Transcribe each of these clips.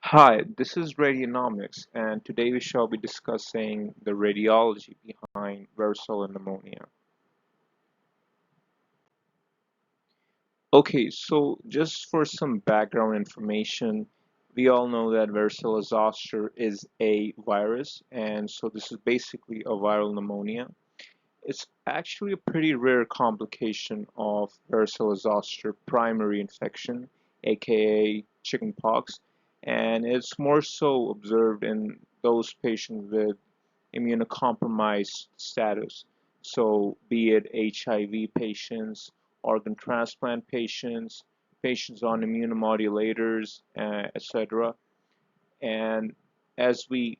Hi, this is Radionomics, and today we shall be discussing the radiology behind varicella pneumonia. Okay, so just for some background information, we all know that varicella zoster is a virus, and so this is basically a viral pneumonia. It's actually a pretty rare complication of varicella zoster primary infection, aka chickenpox, and it's more so observed in those patients with immunocompromised status. So, be it HIV patients, organ transplant patients, patients on immunomodulators, etc. And as we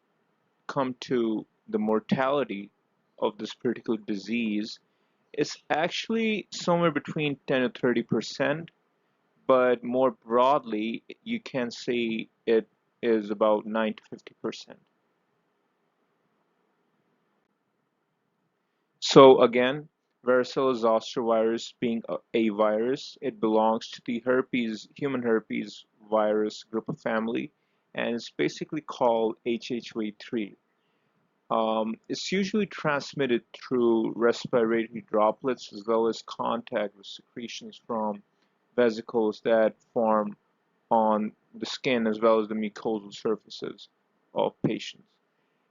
come to the mortality of this particular disease, it's actually somewhere between 10 to 30%, but more broadly, you can say it is about 9 to 50%. So again, varicella zoster virus being a virus, it belongs to the human herpes virus group of family, and it's basically called HHV3. It's usually transmitted through respiratory droplets as well as contact with secretions from vesicles that form on the skin as well as the mucosal surfaces of patients.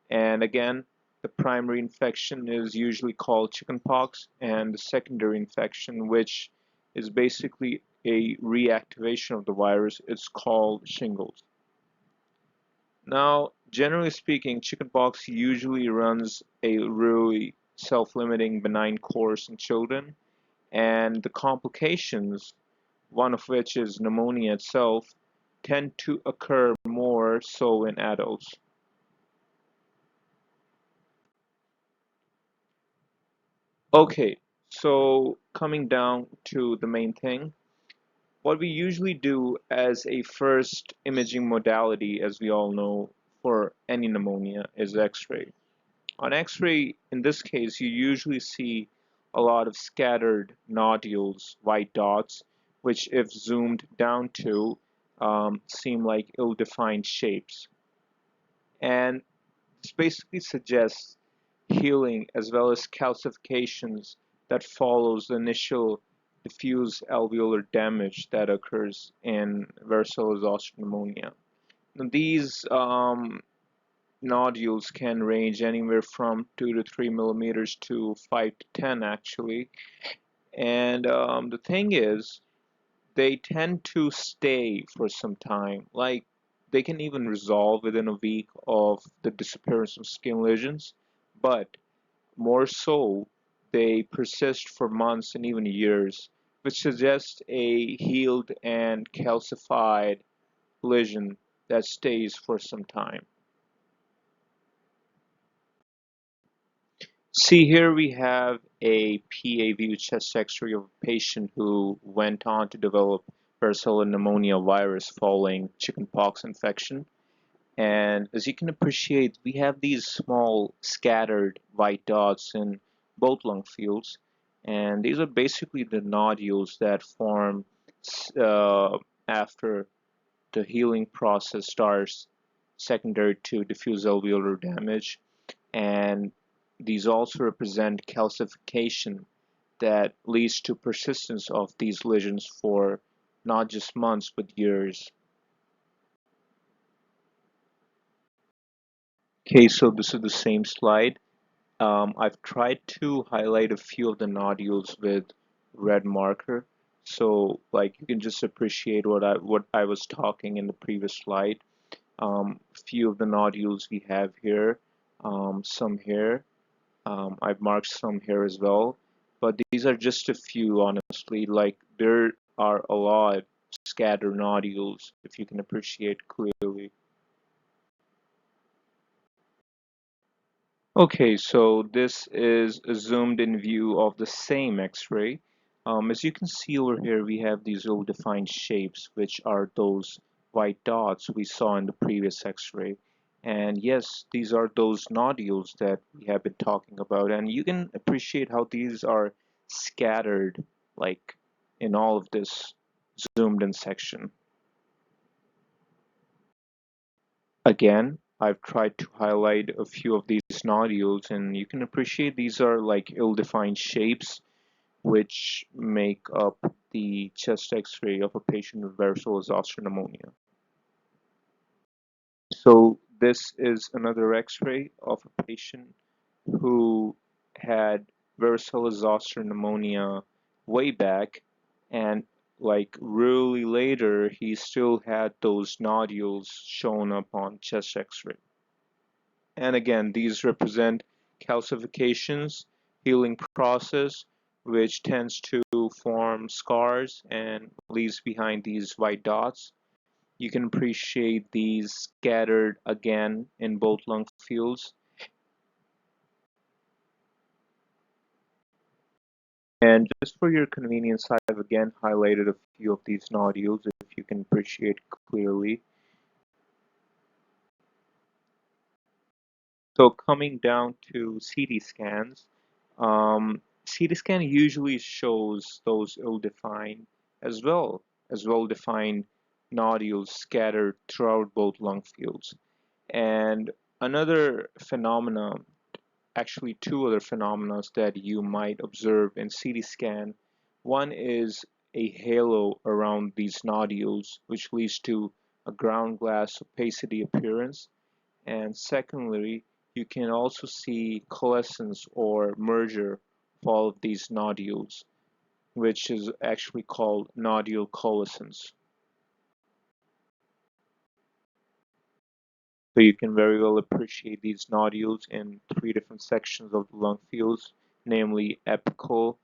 And again, the primary infection is usually called chickenpox, and the secondary infection, which is basically a reactivation of the virus, it's called shingles. Now, generally speaking, chickenpox usually runs a really self-limiting benign course in children, and the complications, one of which is pneumonia itself, tend to occur more so in adults. Okay, so coming down to the main thing, what we usually do as a first imaging modality, as we all know, for any pneumonia is X-ray. On X-ray, in this case, you usually see a lot of scattered nodules, white dots, which if zoomed down to, seem like ill-defined shapes. And this basically suggests healing as well as calcifications that follows the initial diffuse alveolar damage that occurs in varicella zoster pneumonia. Now, these nodules can range anywhere from 2 to 3 millimeters to 5 to 10 actually. And the thing is, they tend to stay for some time. Like they can even resolve within a week of the disappearance of skin lesions, but more so, they persist for months and even years, which suggests a healed and calcified lesion that stays for some time. See, here we have a PA view chest x-ray of a patient who went on to develop varicella pneumonia virus following chickenpox infection. And as you can appreciate, we have these small scattered white dots in both lung fields. And these are basically the nodules that form after the healing process starts secondary to diffuse alveolar damage. And these also represent calcification that leads to persistence of these lesions for not just months but years. Okay, so this is the same slide. I've tried to highlight a few of the nodules with red marker, so like you can just appreciate what I was talking in the previous slide. A few of the nodules we have here, some here. I've marked some here as well, but these are just a few, honestly. Like there are a lot scattered nodules, if you can appreciate clearly. Okay, so this is a zoomed in view of the same X-ray. As you can see over here, we have these ill-defined shapes, which are those white dots we saw in the previous X-ray. And yes, these are those nodules that we have been talking about. And you can appreciate how these are scattered, like in all of this zoomed in section. Again, I've tried to highlight a few of these nodules, and you can appreciate these are like ill-defined shapes which make up the chest x-ray of a patient with varicella zoster pneumonia. So this is another x-ray of a patient who had varicella zoster pneumonia way back, and like really later he still had those nodules shown up on chest x-ray. And again, these represent calcifications, healing process, which tends to form scars and leaves behind these white dots. You can appreciate these scattered again in both lung fields. And just for your convenience, I've again highlighted a few of these nodules if you can appreciate clearly. So coming down to CT scans, CT scan usually shows those ill-defined as well-defined nodules scattered throughout both lung fields. And another phenomenon, actually two other phenomena that you might observe in CT scan. One is a halo around these nodules, which leads to a ground glass opacity appearance. And secondly, you can also see coalescence or merger of all of these nodules, which is actually called nodule coalescence. So you can very well appreciate these nodules in three different sections of the lung fields, namely apical,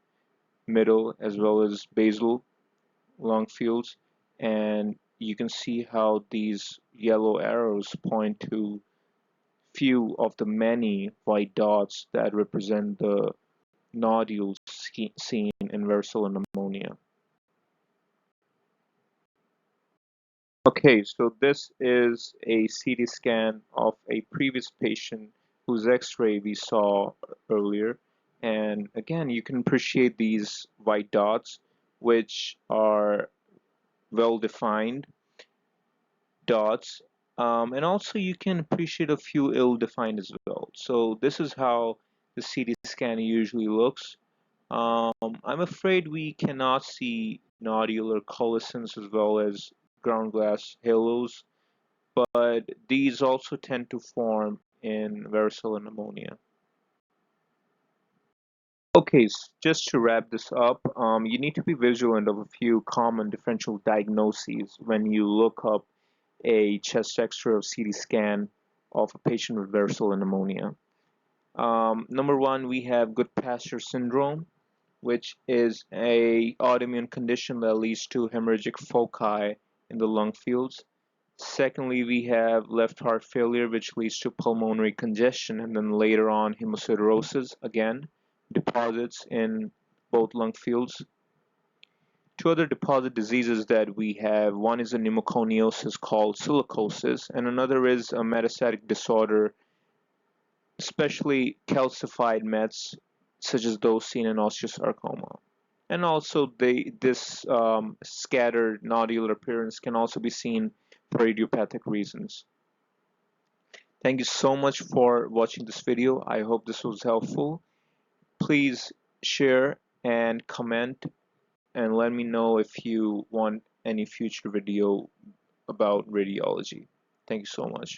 middle, as well as basal lung fields. And you can see how these yellow arrows point to few of the many white dots that represent the nodules seen in varicella pneumonia. Okay, so this is a CT scan of a previous patient whose x-ray we saw earlier. And again, you can appreciate these white dots, which are well defined dots. And also you can appreciate a few ill-defined as well. So this is how the CT scan usually looks. I'm afraid we cannot see nodular coalescence as well as ground glass halos, but these also tend to form in varicella pneumonia. Okay, just to wrap this up, you need to be vigilant of a few common differential diagnoses when you look up a chest X-ray or CT scan of a patient with varicella pneumonia. Number one, we have Goodpasture syndrome, which is a autoimmune condition that leads to hemorrhagic foci in the lung fields. Secondly, we have left heart failure, which leads to pulmonary congestion, and then later on hemosiderosis, again, deposits in both lung fields. Two other deposit diseases that we have, one is a pneumoconiosis called silicosis, and another is a metastatic disorder, especially calcified mets, such as those seen in osteosarcoma. And also this scattered nodular appearance can also be seen for idiopathic reasons. Thank you so much for watching this video. I hope this was helpful. Please share and comment and let me know if you want any future video about radiology. Thank you so much.